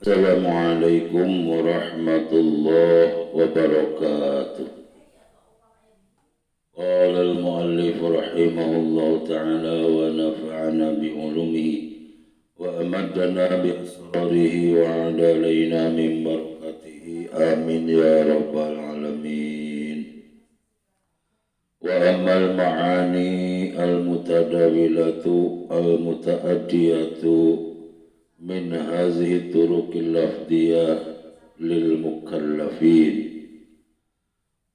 Assalamualaikum warahmatullahi wabarakatuh. Qala al-muallif rahimahullahu ta'ala wa nafa'ana bi'ulumihi wa amaddana bi asrarihi wa adalayna min barakatihi amin ya rabbal alamin. Wa amal ma'ani al-mutadawilatu al-muta'addiyatu min hazihi turuqil lafdiyah lil mukallafin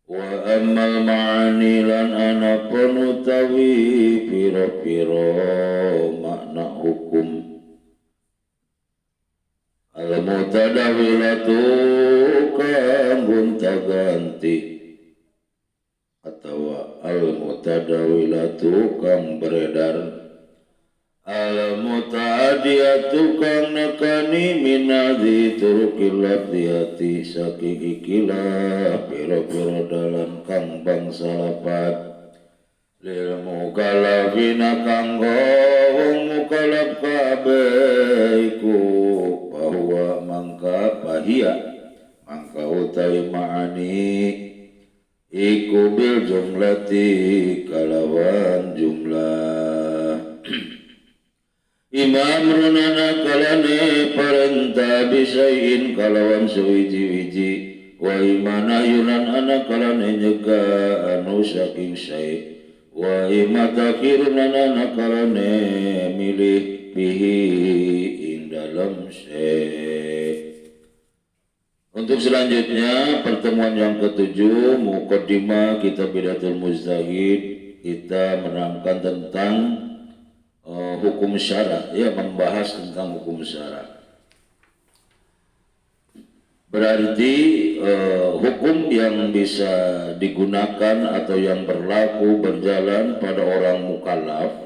wa ammal ma'ani lan ana penutawi piro-piro makna hukum al mutadawilatu kang gonta-ganti atau al mutadawilatu kang beredar al muta'adiyatu kang nekani minadhi turukil lafdiyati saking ikilah piro-piro dalan kang bangsa lapat lil mukallafina kanggo wong mukallaf kabeh iku bahwa mangka bahia mangka utawi ma'ani iku bil jumlati kalawan jumlah Imam runana kalane perintah bisain kalawan sewiji-wiji wa imana yunan anak kalane nyega anu saking syai wa imatakhirun anak kalane milih bihi ing dalam syai. Untuk selanjutnya pertemuan yang ketujuh muqaddimah kitab Bidatul Mujtahid kita menerangkan tentang hukum syara, ya membahas tentang hukum syara. Berarti hukum yang bisa digunakan atau yang berlaku berjalan pada orang mukallaf.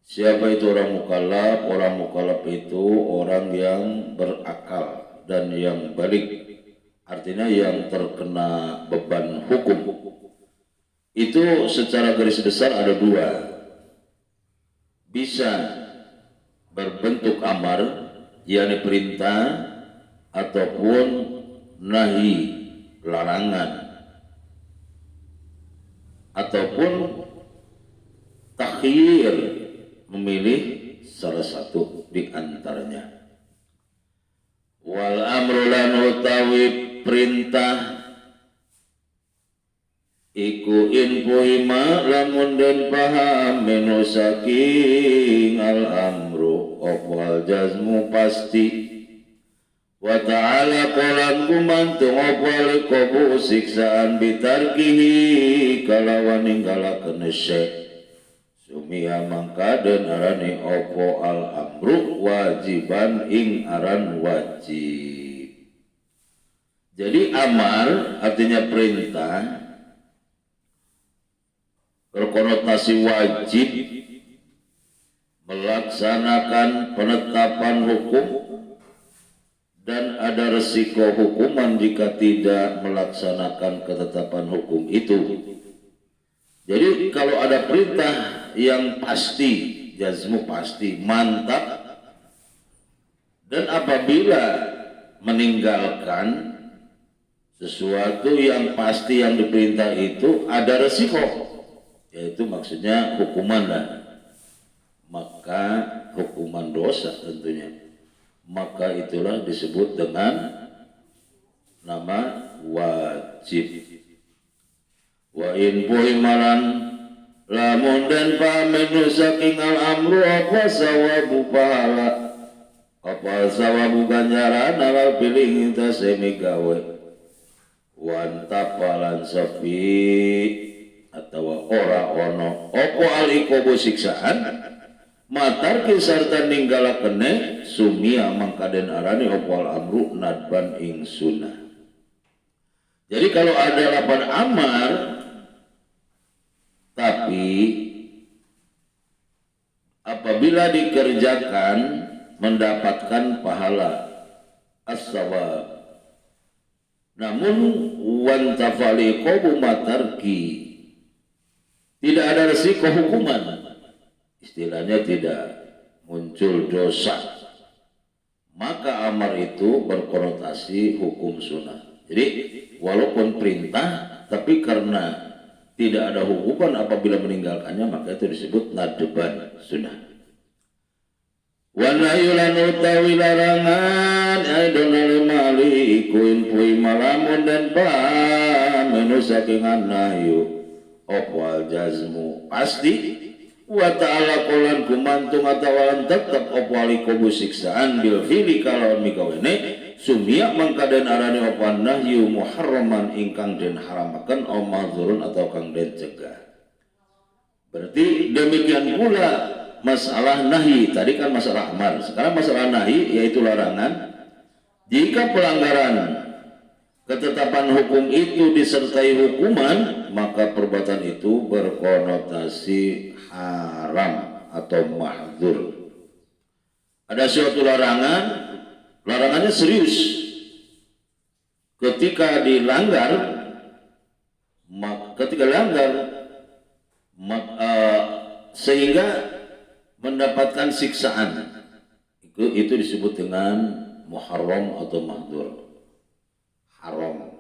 Siapa itu orang mukallaf? Orang mukallaf itu orang yang berakal dan yang balik. Artinya yang terkena beban hukum. Itu secara garis besar ada dua. Bisa berbentuk amar, yakni perintah, ataupun nahi, larangan, ataupun takhir, memilih salah satu di antaranya. Wal amru lan utawi perintah iku infuhima lamun den paham menu saking al amru opal jazmu pasti wa ta'ala kolan gumantung opal kobu siksaan bitarkihi kalawan ninggalakeun syekh sumia mangka den arani opo al amru wajiban ing aran wajib. Jadi amar artinya perintah berkonotasi wajib melaksanakan penetapan hukum dan ada resiko hukuman jika tidak melaksanakan ketetapan hukum itu. Jadi kalau ada perintah yang pasti, jazmu pasti, mantap, dan apabila meninggalkan sesuatu yang pasti yang diperintah itu ada resiko, yaitu maksudnya hukuman lah, maka hukuman dosa tentunya, maka itulah disebut dengan nama wajib. Wa in buhimalan lamun dan pamenu saking al amru apa sawabu pahala apa sawabu ganjaran ala pilih kita semi gawe wantapalan sepi atau ora ono opo alikobo siksaan matar kisarta ninggalakene sumia mangkaden arani opo al amru nadban ing sunnah. Jadi kalau ada lapan amar tapi apabila dikerjakan mendapatkan pahala as-sawab, namun wan tafaliqu matarki tidak ada resiko hukuman, istilahnya tidak muncul dosa, maka amar itu berkonotasi hukum sunnah. Jadi walaupun perintah, tapi karena tidak ada hukuman apabila meninggalkannya, maka itu disebut nadban sunnah. Wana yulan utawi larangan aidonal mali ikuin pui malamun dan pamenu saking nayu opwal jazmu pasti wa ta'ala kolan kumantung atawalan tetap opwal ikubu siksaan bil fili kalon mikawene sumia mangkaden arani opwan nahyu muharraman ingkang den haramakan o mahzurun atau kang den cegah. Berarti demikian pula masalah nahi, tadi kan masalah amar, sekarang masalah nahi yaitu larangan. Jika pelanggaran ketetapan hukum itu disertai hukuman, maka perbuatan itu berkonotasi haram atau mahdzur. Ada suatu larangan, larangannya serius. Ketika dilanggar, sehingga mendapatkan siksaan, itu disebut dengan muharram atau mahdzur, haram.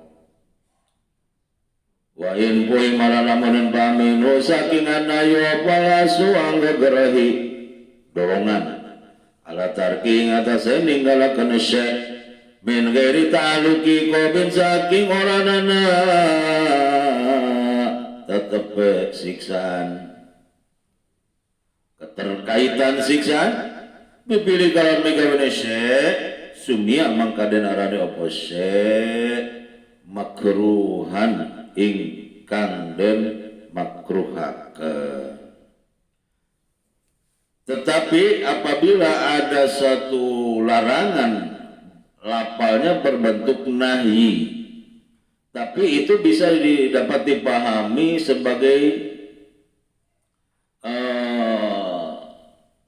Wa in poi malalamun pamin saking anayu palasu anggegerahi dorongan ala tarki ngatasé ninggalakeun syekh min ghairi ta'aluki qobin saking oranana tetep siksaan. Keterkaitan siksaan dipilih kalau mikawene syekh sumia mangkaden arane apa syekh makruhan ingkang den makruhakeun. Tetapi apabila ada satu larangan lapalnya berbentuk nahi, tapi itu bisa dapat dipahami sebagai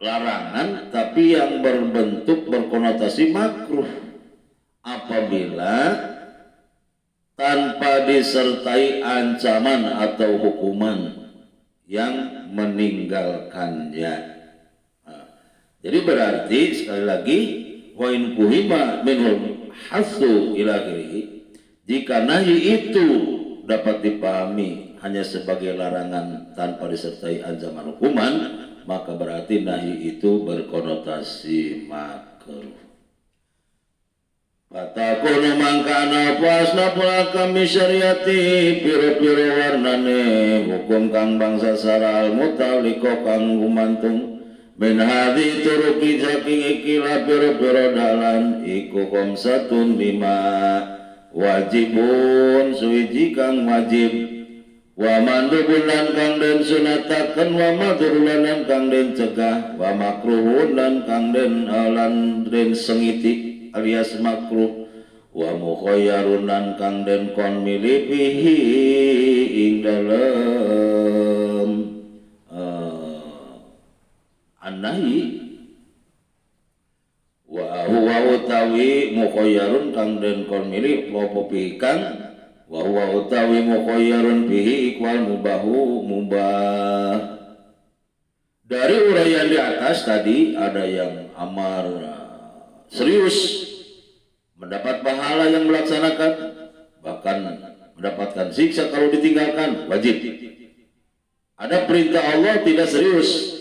larangan tapi yang berbentuk berkonotasi makruh apabila tanpa disertai ancaman atau hukuman yang meninggalkannya. Jadi berarti sekali lagi wa in kuhima minhum hasu ila akhirih, jika nahi itu dapat dipahami hanya sebagai larangan tanpa disertai ancaman hukuman, maka berarti nahi itu berkonotasi makruh. Patakunu mangkana puasna pula kami syariati piro-piro warnane hukum kang bangsa sara al-mutaliko kang gumantung min hadhi turuki saking ikilah piro-piro dalan iku khamsatun lima wajibun suwiji kang wajib wa mandubun lan kang den sunataken wa madrulan lan kang den cegah wa makruhun lan kang den sengiti alias makruh wa mukhayyarun lan kang den kon milih bihi ing dalem anahi wa huwa utawi mukhayyarun kang den kon milih apa pikan wa huwa utawi mukhayyarun bihi ikwal mubahu mubah. Dari uraian di atas tadi ada yang amar serius mendapat pahala yang melaksanakan, bahkan mendapatkan siksa kalau ditinggalkan wajib. Ada perintah Allah tidak serius.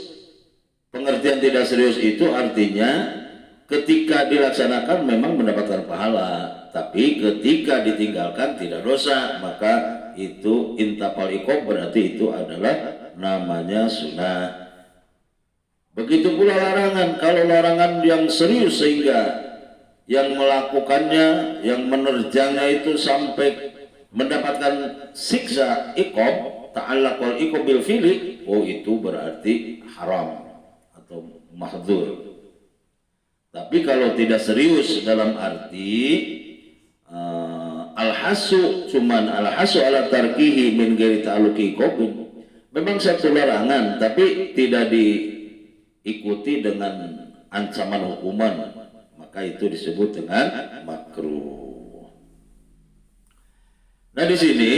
Pengertian tidak serius itu artinya ketika dilaksanakan memang mendapatkan pahala, tapi ketika ditinggalkan tidak dosa, maka itu intapal iqob, berarti itu adalah namanya sunnah. Begitu pula larangan, kalau larangan yang serius sehingga yang melakukannya, yang menerjangnya itu sampai mendapatkan siksa iqob, ta'allaqal iqob bil fili, oh itu berarti haram atau mahdzur. Tapi kalau tidak serius dalam arti al-hasu cuman al-hasu ala tarkihi min ghairi ta'alluqi iqobin, memang satu larangan tapi tidak diikuti dengan ancaman hukuman, maka itu disebut dengan makruh. Nah di sini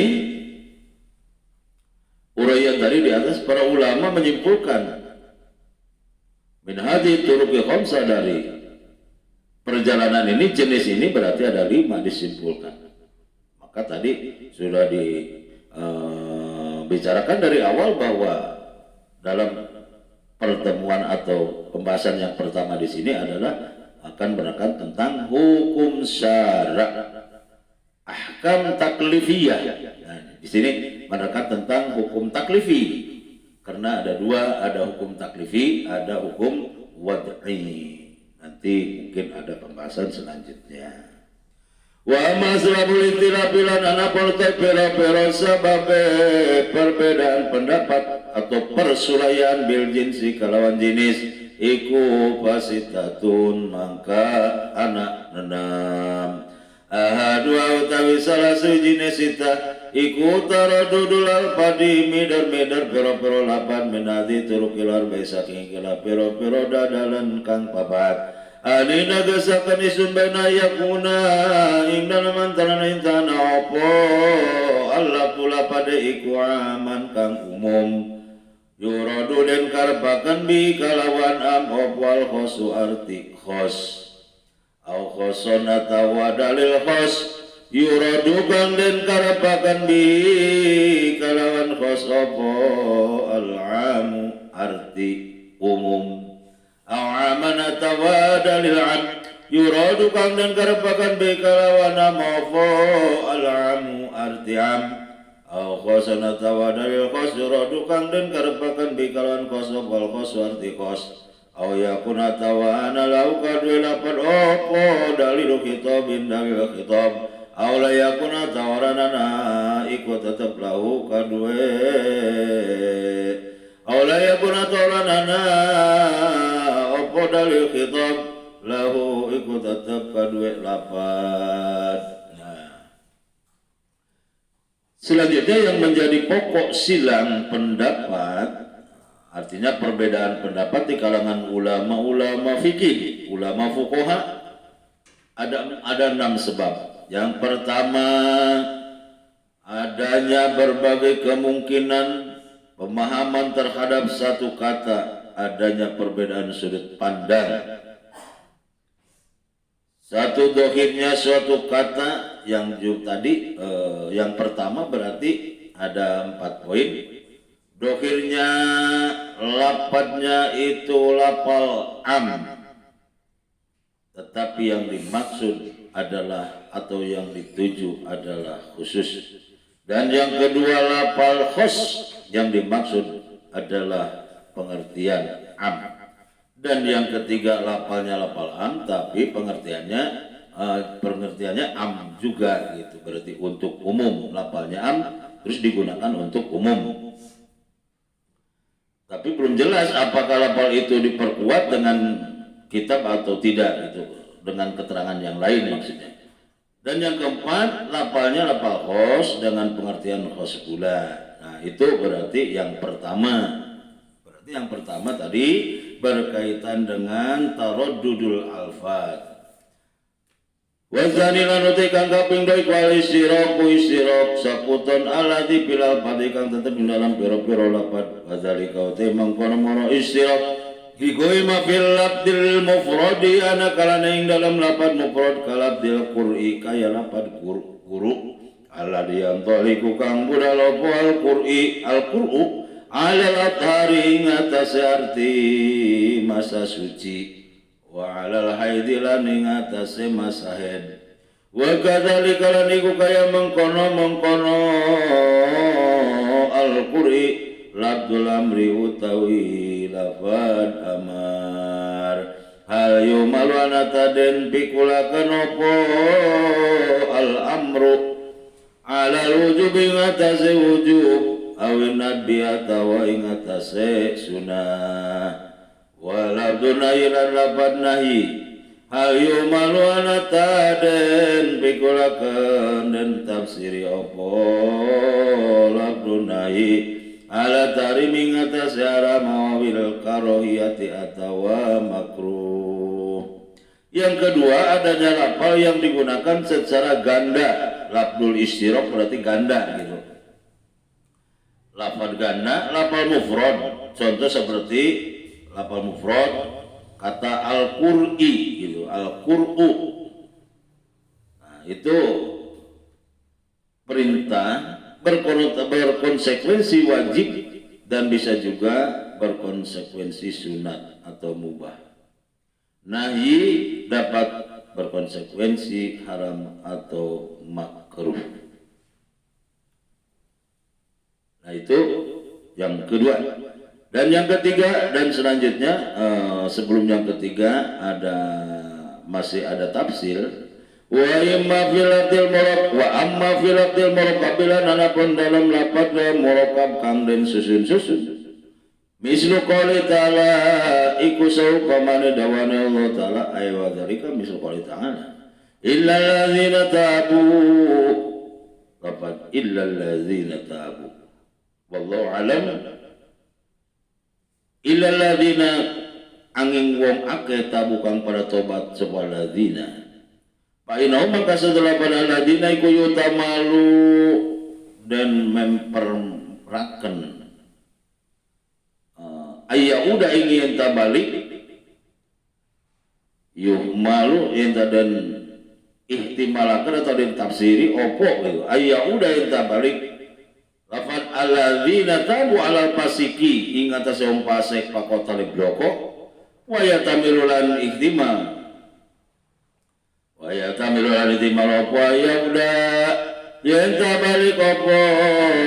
uraian tadi di atas para ulama menyimpulkan min hadhi turuqi khamsa, dari perjalanan ini, jenis ini berarti ada 5 disimpulkan. Maka tadi sudah dibicarakan dari awal bahwa dalam pertemuan atau pembahasan yang pertama di sini adalah akan berangkat tentang hukum syara, ahkam taklifiyah. Nah, di sini berangkat tentang hukum taklifi. Karena ada 2, ada hukum taklifi, ada hukum wad'i. Nanti mungkin ada pembahasan selanjutnya. Wa mazhabul ikhtilafilan anapun pero sababe perbedaan pendapat atau persulaian bil jinsi kalawan jenis iku pasitatun mangka anak nenam ahadua utawi salah jenis ita iku taradudul alpadi medar pero lapan menadi turukilar baisaking kila pero dadalan kang papat ani nagasakan isun bena yakuna ing dalam antara intana opo Allah pula pada iku aman kang umum yuradu den karepaken bi kalawan am opwal khosu arti khos au khoson atawa dalil khos yuradu kang den karepaken bi kalawan khos opo al-amu arti umum awaman atawa dalil am yuradu kang dan karepakan bekalawan amafo al-amu arti am au khosan atawa dalil khos yuradu kang dan karepakan bekalawan khosob wal khos arti khos au yakun atawa analau kadwe lapan opo dalil khitabin dalil khitab au la yakun atawa ranana ikut tetap lahu kadwe au la yakun atawa ranana dalil khitab lahu ikut tetap kadue lapan. Nah, selanjutnya yang menjadi pokok silang pendapat, artinya perbedaan pendapat di kalangan ulama fikih, ulama fuqaha, ada 6 sebab. Yang pertama, adanya berbagai kemungkinan pemahaman terhadap satu kata, adanya perbedaan sudut pandang. Satu dohirnya suatu kata yang tadi yang pertama berarti ada 4 poin. Dohirnya lapatnya itu lapal am, tetapi yang dimaksud adalah atau yang dituju adalah khusus. Dan yang kedua lapal khos, yang dimaksud adalah pengertian am. Dan yang ketiga lapalnya lapal am, tapi pengertiannya am juga gitu. Berarti untuk umum, lapalnya am terus digunakan untuk umum. Tapi belum jelas apakah lapal itu diperkuat dengan kitab atau tidak gitu, dengan keterangan yang lain maksudnya. Dan yang keempat lapalnya lapal khos dengan pengertian khos pula. Nah, itu berarti yang pertama. Yang pertama tadi berkaitan dengan taraddudul alfaz. Wa zanilan uti kang kaping 2 wal istiraq saputon alati bilal padi kang tetep ing dalam pira-pira lafaz. Wa zalika uti mangkono moro istiraq higoi ma fil labdil mufradi ana kalana ing dalam lafaz mufrad kalabdil qur'i kaya lafaz guru alladhi yantaliku kang budal al-qur'i al-qur'u alal athari ngatas arti masa suci wa alal haidi lan ngatas masa haid wa kadzalika lan iku kaya mengkono al-qur'i labdul amri utawi lafad amar hal yumalu anataden pikulakan opo al-amru alal wujubi ngatas wujub awin nabi atawa ing atase sunah walabdu nahilan lapan nahi hal yumalu anataden pikulakan dan tafsiri opo labdu nahi ala tarim ing atase haram awil karohiyati atawa makruh. Yang kedua adanya lafal yang digunakan secara ganda. Labdul istiraq berarti ganda gitu. Lafal ganda, lafal mufrad. Contoh seperti lafal mufrad kata al-qur'i gitu, al-qur'u. Nah, itu perintah berkonsekuensi wajib dan bisa juga berkonsekuensi sunat atau mubah. Nahi dapat berkonsekuensi haram atau makruh. Nah itu yang kedua. Dan yang ketiga dan selanjutnya sebelum yang ketiga masih ada tafsir. Wa imma filatil murab wa amma filatil murab bila nanapun dalam lapat murab kang den susun-susun. Mislu qouli ta'ala iku saupamane dawane Allah ta'ala aywa dzalika mislu qouli ta'ala illal ladzina tabu lapat illal ladzina tabu wallahu alam illal ladzina angin wong akeh tabu kang pada tobat sapa ladzina fa innahu maka setelah pada ladzina iku yutamalu dan memperraken ayyauda ingin tabalik malu enta dan ihtimalakan atau ditafsiri opo gitu ayyauda enta balik lafad alladzina tabu alal fasiki ing atas wong fasik pakotale bloko wa yatamilulan ihtimal opo ayyauda enta balik opo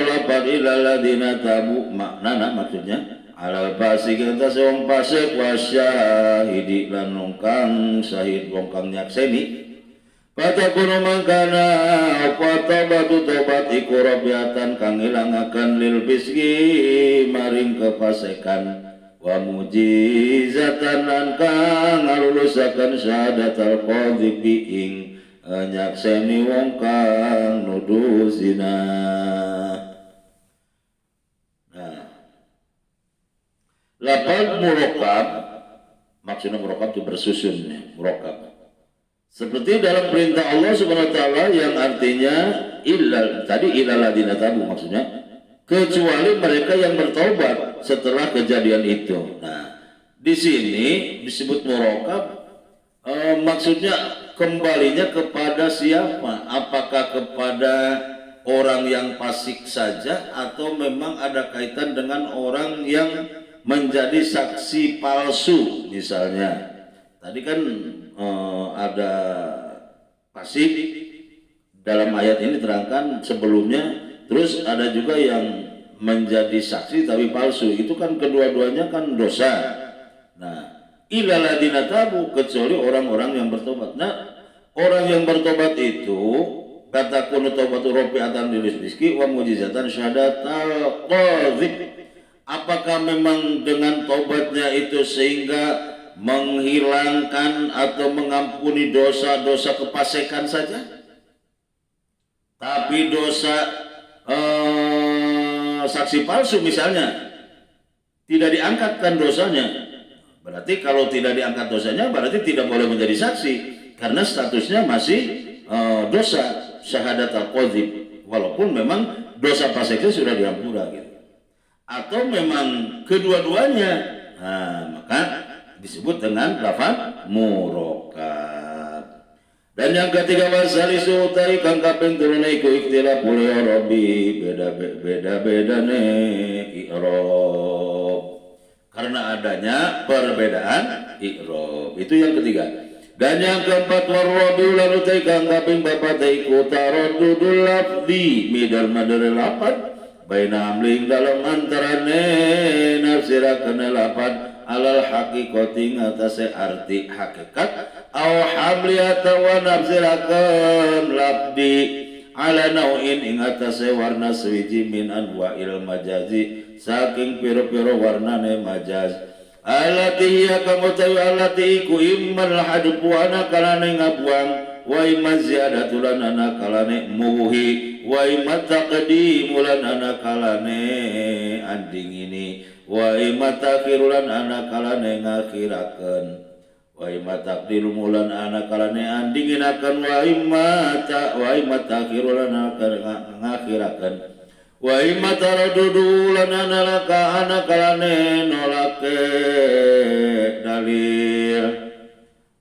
lafad ilal ladzina tabu maknana maksudnya alal fasik atas wong fasik wasyahidi lan nongkang syahid wong kang nyakseni patakunu mangkana apa tobat iku rabiatan kang ilangaken lil fiski maring kefasikan wa mujizatan lan kang ngalulusaken syahadatul qadhibi ing nyakseni wong kang nuduh zina. Lafaz murokab maksudnya murokab itu bersusun ya, murokab. Seperti dalam perintah Allah Subhanahu wa taala yang artinya illal ladzina tabu maksudnya kecuali mereka yang bertobat setelah kejadian itu. Nah, di sini disebut murokab maksudnya kembalinya kepada siapa? Apakah kepada orang yang fasik saja atau memang ada kaitan dengan orang yang menjadi saksi palsu misalnya. Tadi kan ada fasik dalam ayat ini terangkan sebelumnya, terus ada juga yang menjadi saksi tapi palsu. Itu kan kedua-duanya kan dosa. Nah, illal ladzina tabu kecuali orang-orang yang bertobat. Nah, orang yang bertobat itu kata kunu taubatu rabiatan lil rizqi wa mujizatan syahadatul qadhib. Apakah memang dengan taubatnya itu sehingga menghilangkan atau mengampuni dosa-dosa kefasikan saja? Tapi dosa saksi palsu misalnya tidak diangkatkan dosanya. Berarti kalau tidak diangkat dosanya berarti tidak boleh menjadi saksi karena statusnya masih dosa syahadat al-qadhib walaupun memang dosa fasiknya sudah diampura gitu. Atau memang kedua-duanya, nah, maka disebut dengan lafaz murokab. Dan yang ketiga wasalisu utai kang kaping turune iku ikhtilaf rabbi beda-beda ne i'rab. Karena adanya perbedaan i'rab. Itu yang ketiga. Dan yang keempat warrabi ulan utai kang kaping papat iku taraddudul lafzi midal madar lafaz baina amling dalam antarane nafsirakan lapan alal hakikati ngatase arti hakikat au hamli atawa nafsirakan labdi ala nau'in ing atase warna swiji min anwa'il majazi saking piro-piro warnane majaz alati hiya kamu tayu alati iku immal hadpu ana kalane ngabuang wa imma ziyadatul ana kalane muhi wa imma taqdimulan ana kalane anding ini wa imma takhirulan ana kalane ngakhirakeun wa imma taqdimulan ana kalane andinginakeun wa imma takhirulan ana ngakhirakeun wa imma taradudulan ana laka ana kalane nolake dalil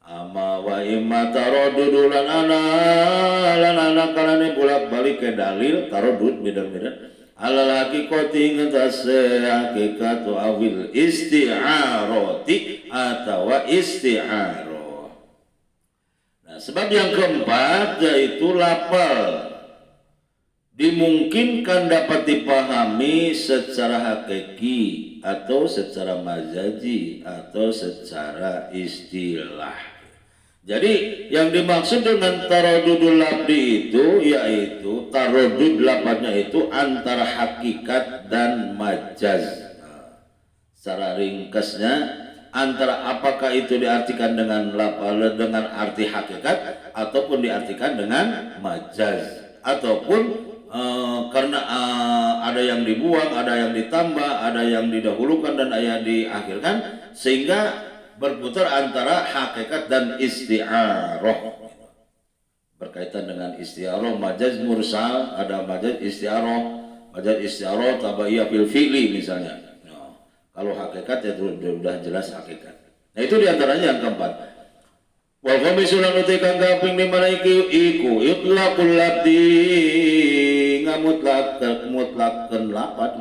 ama wa imma taradudul lan ana kalane bolak-balik ke dalil taradud beda-beda alal haqiqati ngatase hakikat awil isti'arati atau isti'arah. Nah, sebab yang keempat yaitu lafal dimungkinkan dapat dipahami secara hakiki atau secara majazi atau secara istilah. Jadi yang dimaksud dengan taradudul lafzi itu yaitu taradud lafaznya itu antara hakikat dan majaz. Secara ringkasnya antara apakah itu diartikan dengan lafaz dengan arti hakikat ataupun diartikan dengan majaz ataupun karena ada yang dibuang, ada yang ditambah, ada yang didahulukan dan ada yang diakhirkan sehingga berputar antara hakikat dan isti'arah. Berkaitan dengan isti'arah, majaz mursal, ada majaz isti'arah tabaiyah fil fi'li misalnya. Nah, kalau hakikat ya sudah jelas hakikat. Nah, itu diantaranya yang keempat. Wal khamisulan uti kang kaping 5 iku itlaqul lafzi ngamutlakaken lafaz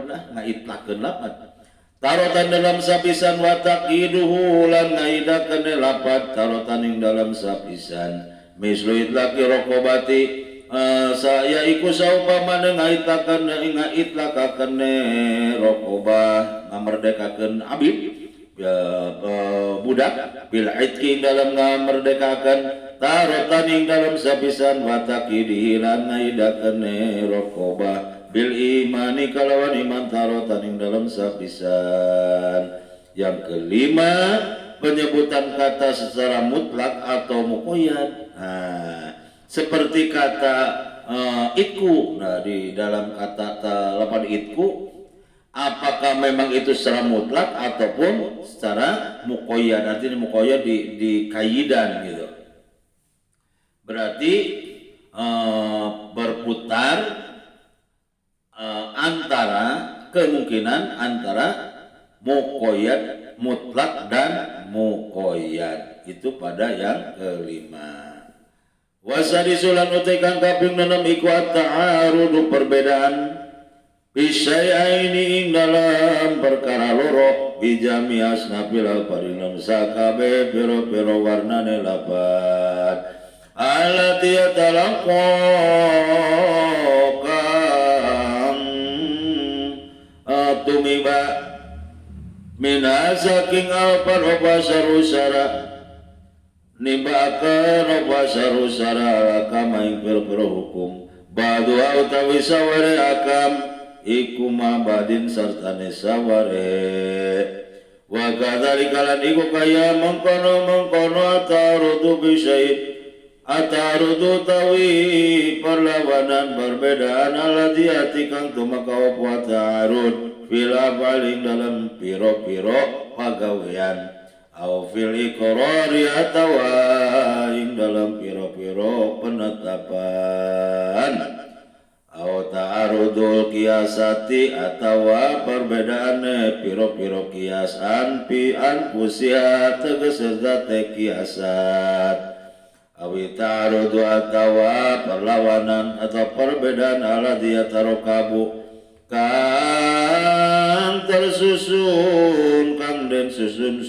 lah ngaitlakeun lafaz. Tarotan dalam sapisan watak iduhu lan ngaidakeun lafaz tarotan ing dalam sapisan mislu itlaqi raqabati saya iku saupamane ngaitlakakeun raqabah ngamerdekakeun abid budak bil itqi dalam ngamerdekakeun tarotan ing dalam sapisan watak idilan ngaidakeun raqabah bil imani kalawan iman tarotan ing dalam sapisan. Yang kelima penyebutan kata secara mutlak atau muqayyad. Nah, seperti kata itku. Nah, di dalam kata lapan itku apakah memang itu secara mutlak ataupun secara muqayyad. Artinya muqayyad di kaidan gitu. Berarti berputar antara kemungkinan antara muqayyad mutlak dan muqayyad itu pada yang kelima. Wasadisulan utai kang kaping 6 iku at-ta'arud perbedaan bisyai'aini ing dalam perkara loro bijami asnafil al-farinam sakabe piro-piro warnane lapan alati yatalaqqa tumiba mina saking alpan oba sarusara nibakan oba sarusara akam ing pira-pira hukum badu utawi saware akam iku mabadin sartane saware wa kadzalika lan iku kaya mengkono atarudu bisyai atarudu tawi perlawanan perbedaan alati ati kang tumaka apa ta'arud fil afaling dalam piro-piro pagawean au fil iqrari atawa ing dalam piro-piro penetapan au ta'arudul qiyasati atawa perbedaane piro-piro kiasan pi anfusiha tegese zate kiasat awi ta'arudu atawa perlawanan atau perbedaan ala dia tarokabu kang tersusun kang den susun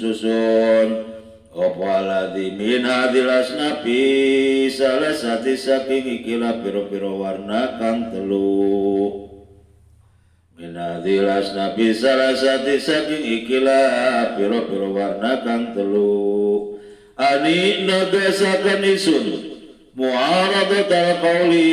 opo aladi min hadil asnafi salah sati saking ikilah piro-piro warna kang telu min hadil asnafi salah sati saking ikilah piro-piro warna kang telu ani negesaken isun mu'aradatul qauli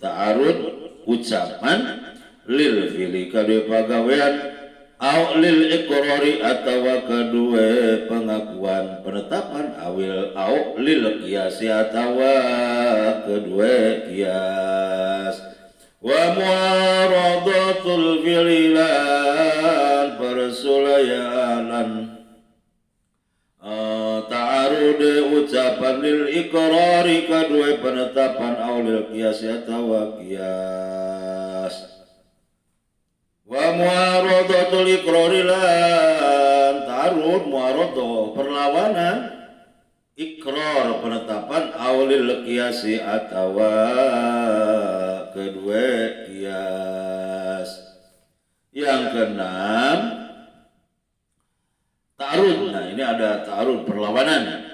ta'arud ucapan lil fili kadue pagawean au lil iqrari atawa kadue pengakuan penetapan awil au lil qiyasi atawa kadue qiyas wa muaradatul fililan persulayanan ta'arud ucapan lil iqrari kadue penetapan au lil qiyas atawa qiyas wa muaradatul iqrarilan ta'arud muaradah perlawanan ikrar penetapan awlil qiyasi atawa kedua kias. Yang keenam ta'arud. Nah, ini ada ta'arud perlawanan,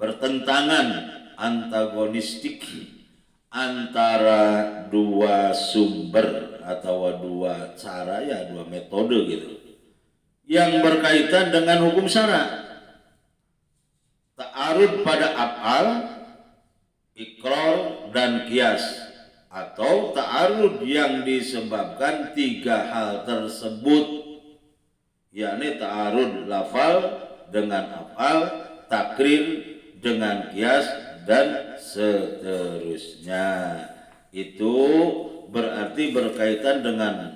bertentangan, antagonistik antara dua sumber atau dua cara, ya dua metode gitu, yang berkaitan dengan hukum syara. Ta'arud pada af'al, ikrar dan kias, atau ta'arud yang disebabkan tiga hal tersebut, yakni ta'arud lafal dengan af'al, takrir dengan kias, dan seterusnya. Itu berarti berkaitan dengan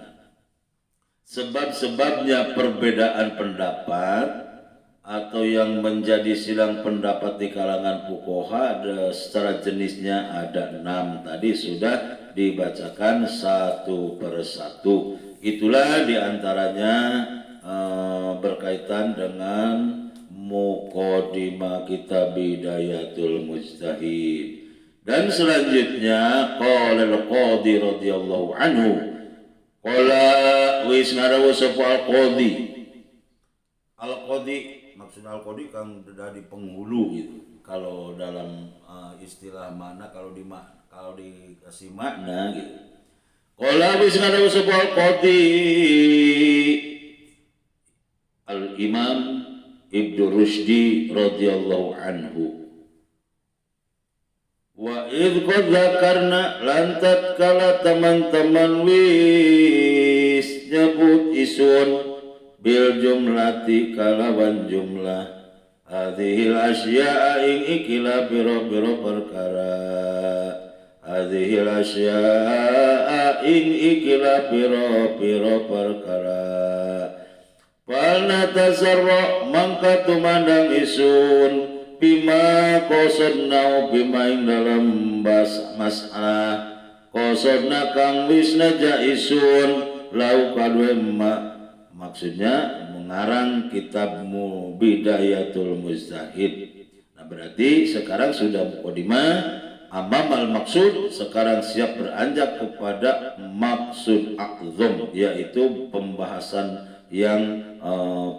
sebab-sebabnya perbedaan pendapat atau yang menjadi silang pendapat di kalangan fuqaha. Secara jenisnya ada 6, tadi sudah dibacakan satu persatu. Itulah diantaranya berkaitan dengan muqaddimah kitab Bidayatul Mujtahid. Dan selanjutnya qala al-qadhi radhiyallahu anhu, qala wis ngarawu sapa al-qadhi. Al-qadhi maksud al-qadhi kang dari penghulu gitu. Kalau dalam istilah mana, kalau dikasih makna gitu. Qala wis ngarawu sapa al-qadhi al-Imam Ibnu Rushdi radhiyallahu anhu. Wa idh qad dzakarna lantat kala teman-teman wis nyebut isun bil jumlati kalawan jumlah hadhil asya'a ing ikilah biro-biro perkara, hadhil asya'a ing ikilah biro-biro perkara. Palna tasarra mangka tumandang isun bima qasodna bima ing dalam masalah qasodna kang wis naja isun lau kadue maksudnya mengarang kitabmu Bidayatul Mujtahid. Nah, berarti sekarang sudah muqaddimah amamal maksud, sekarang siap beranjak kepada maksud a'zam, yaitu pembahasan yang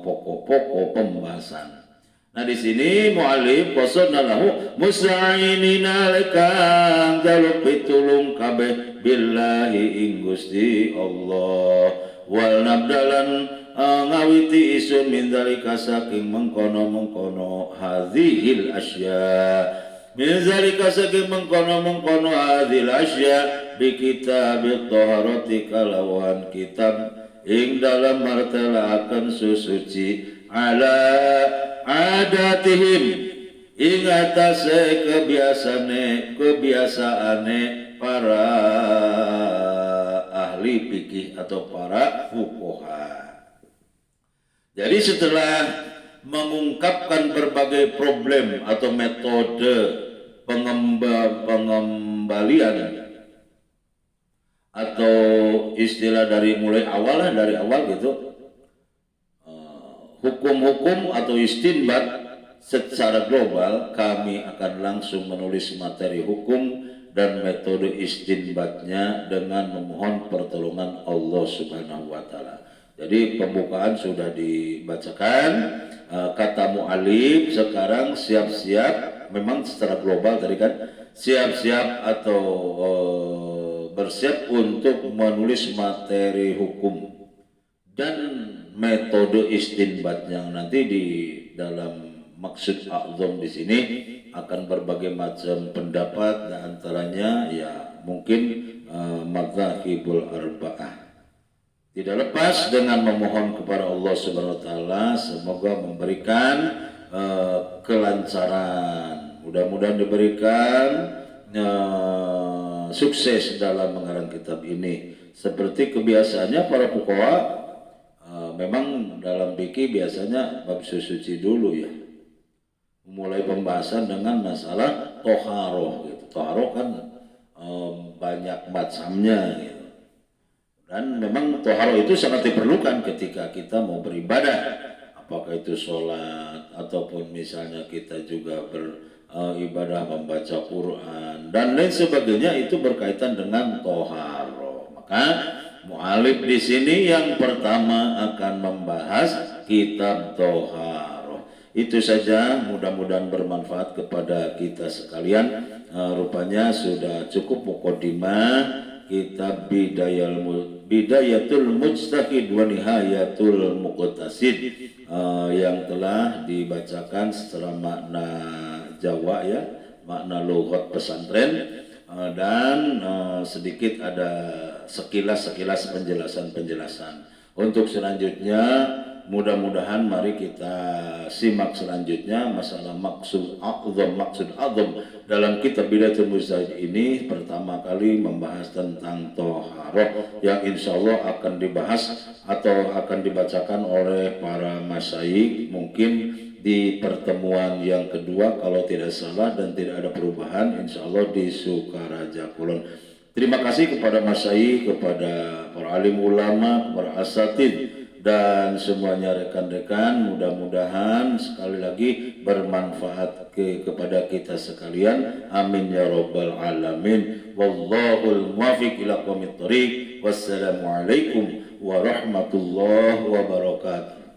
pokok-pokok pembahasan. Nah, di sini mu'alif qasadna lahu musta'inina lekang jaluk pitulung kabeh billahi ing Gusti Allah wal nabdalan ngawiti isun min dzalika saking mengkono-mengkono hadhil asya, min dzalika saking mengkono-mengkono hadhil asya bi kitabit taharati kalawan kitab ing dalam martela akan susuci ala adatihim ing atase kebiasaane para ahli fikih atau para fuqaha. Jadi setelah mengungkapkan berbagai problem atau metode pengembalian atau istilah dari mulai awal gitu, hukum-hukum atau istinbat secara global, kami akan langsung menulis materi hukum dan metode istinbatnya dengan memohon pertolongan Allah Subhanahu wa taala. Jadi pembukaan sudah dibacakan, kata mu'alif sekarang siap-siap, memang secara global tadi kan, siap-siap atau bersiap untuk menulis materi hukum dan metode istinbat yang nanti di dalam maksud a'zam di sini akan berbagai macam pendapat, dan antaranya ya mungkin madzhabul arba'ah. Tidak lepas dengan memohon kepada Allah Subhanahu wa taala semoga memberikan kelancaran, mudah-mudahan diberikan sukses dalam mengarang kitab ini. Seperti kebiasaannya para fuqaha, memang dalam fikih biasanya bab suci dulu ya, mulai pembahasan dengan masalah toharoh gitu. Toharoh kan banyak macamnya gitu. Dan memang toharo itu sangat diperlukan ketika kita mau beribadah, apakah itu sholat ataupun misalnya kita juga beribadah membaca Quran dan lain sebagainya, itu berkaitan dengan toharo. Maka mu'alif di sini yang pertama akan membahas kitab toharo. Itu saja, mudah-mudahan bermanfaat kepada kita sekalian. Rupanya sudah cukup mukadimah kitab Bidayatul Mujtahid wa Nihayatul Muqtasid yang telah dibacakan secara makna Jawa ya, makna lughat pesantren, dan sedikit ada sekilas penjelasan. Untuk selanjutnya mudah-mudahan mari kita simak selanjutnya masalah maksud azam dalam kitab Bidayatul Mujtahid ini. Pertama kali membahas tentang toharoh yang insya Allah akan dibahas atau akan dibacakan oleh para masyayikh mungkin di pertemuan yang kedua kalau tidak salah dan tidak ada perubahan, insya Allah di Sukaraja Kulon. Terima kasih kepada masyayikh, kepada para alim ulama, para asatid dan semuanya rekan-rekan. Mudah-mudahan sekali lagi bermanfaat kepada kita sekalian. Amin ya rabbal alamin. Wallahul muwaffiq ila aqwamit thoriq. Wassalamualaikum warahmatullahi wabarakatuh.